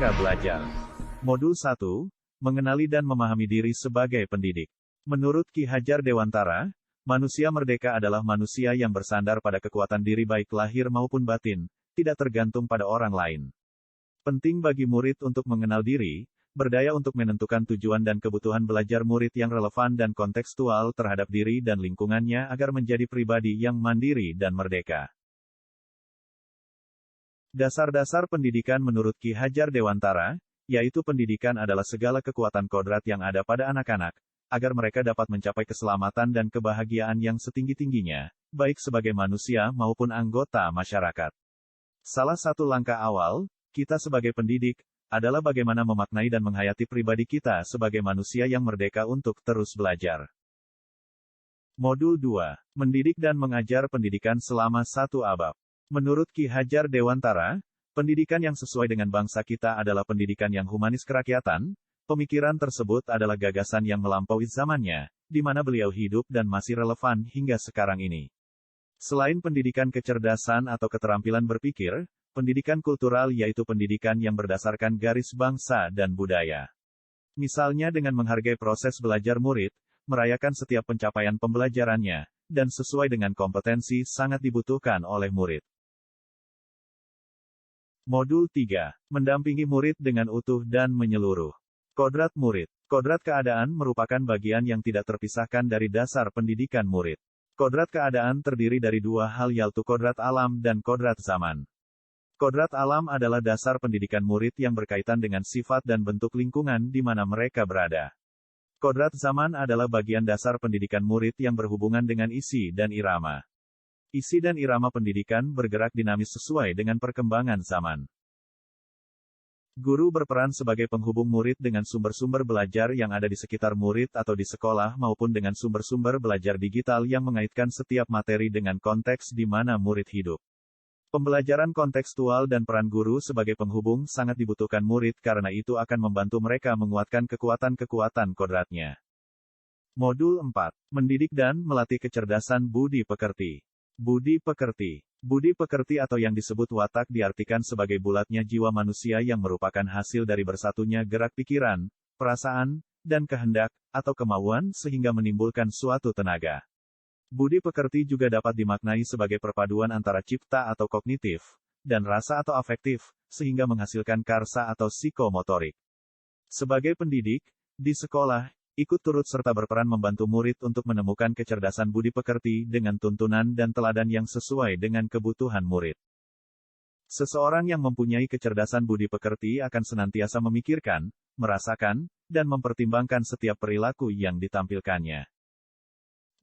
Merdeka Belajar. Modul 1, Mengenali dan Memahami Diri sebagai Pendidik. Menurut Ki Hajar Dewantara, manusia merdeka adalah manusia yang bersandar pada kekuatan diri baik lahir maupun batin, tidak tergantung pada orang lain. Penting bagi murid untuk mengenal diri, berdaya untuk menentukan tujuan dan kebutuhan belajar murid yang relevan dan kontekstual terhadap diri dan lingkungannya agar menjadi pribadi yang mandiri dan merdeka. Dasar-dasar pendidikan menurut Ki Hajar Dewantara, yaitu pendidikan adalah segala kekuatan kodrat yang ada pada anak-anak, agar mereka dapat mencapai keselamatan dan kebahagiaan yang setinggi-tingginya, baik sebagai manusia maupun anggota masyarakat. Salah satu langkah awal, kita sebagai pendidik, adalah bagaimana memaknai dan menghayati pribadi kita sebagai manusia yang merdeka untuk terus belajar. Modul 2, Mendidik dan Mengajar Pendidikan selama 1 abad. Menurut Ki Hajar Dewantara, pendidikan yang sesuai dengan bangsa kita adalah pendidikan yang humanis kerakyatan. Pemikiran tersebut adalah gagasan yang melampaui zamannya, di mana beliau hidup dan masih relevan hingga sekarang ini. Selain pendidikan kecerdasan atau keterampilan berpikir, pendidikan kultural yaitu pendidikan yang berdasarkan garis bangsa dan budaya. Misalnya dengan menghargai proses belajar murid, merayakan setiap pencapaian pembelajarannya, dan sesuai dengan kompetensi sangat dibutuhkan oleh murid. Modul 3, Mendampingi murid dengan utuh dan menyeluruh. Kodrat murid. Kodrat keadaan merupakan bagian yang tidak terpisahkan dari dasar pendidikan murid. Kodrat keadaan terdiri dari 2 hal yaitu kodrat alam dan kodrat zaman. Kodrat alam adalah dasar pendidikan murid yang berkaitan dengan sifat dan bentuk lingkungan di mana mereka berada. Kodrat zaman adalah bagian dasar pendidikan murid yang berhubungan dengan isi dan irama. Isi dan irama pendidikan bergerak dinamis sesuai dengan perkembangan zaman. Guru berperan sebagai penghubung murid dengan sumber-sumber belajar yang ada di sekitar murid atau di sekolah maupun dengan sumber-sumber belajar digital yang mengaitkan setiap materi dengan konteks di mana murid hidup. Pembelajaran kontekstual dan peran guru sebagai penghubung sangat dibutuhkan murid karena itu akan membantu mereka menguatkan kekuatan-kekuatan kodratnya. Modul 4. Mendidik dan melatih kecerdasan budi pekerti. Budi pekerti. Budi pekerti atau yang disebut watak diartikan sebagai bulatnya jiwa manusia yang merupakan hasil dari bersatunya gerak pikiran, perasaan, dan kehendak, atau kemauan sehingga menimbulkan suatu tenaga. Budi pekerti juga dapat dimaknai sebagai perpaduan antara cipta atau kognitif, dan rasa atau afektif, sehingga menghasilkan karsa atau psikomotorik. Sebagai pendidik, di sekolah, ikut turut serta berperan membantu murid untuk menemukan kecerdasan budi pekerti dengan tuntunan dan teladan yang sesuai dengan kebutuhan murid. Seseorang yang mempunyai kecerdasan budi pekerti akan senantiasa memikirkan, merasakan, dan mempertimbangkan setiap perilaku yang ditampilkannya.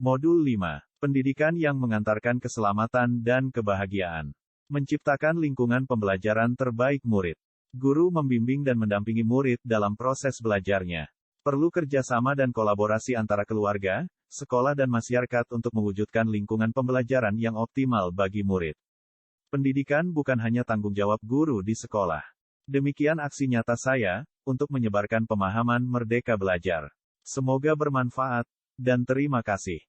Modul 5. Pendidikan yang mengantarkan keselamatan dan kebahagiaan. Menciptakan lingkungan pembelajaran terbaik murid. Guru membimbing dan mendampingi murid dalam proses belajarnya. Perlu kerjasama dan kolaborasi antara keluarga, sekolah dan masyarakat untuk mewujudkan lingkungan pembelajaran yang optimal bagi murid. Pendidikan bukan hanya tanggung jawab guru di sekolah. Demikian aksi nyata saya, untuk menyebarkan pemahaman merdeka belajar. Semoga bermanfaat, dan terima kasih.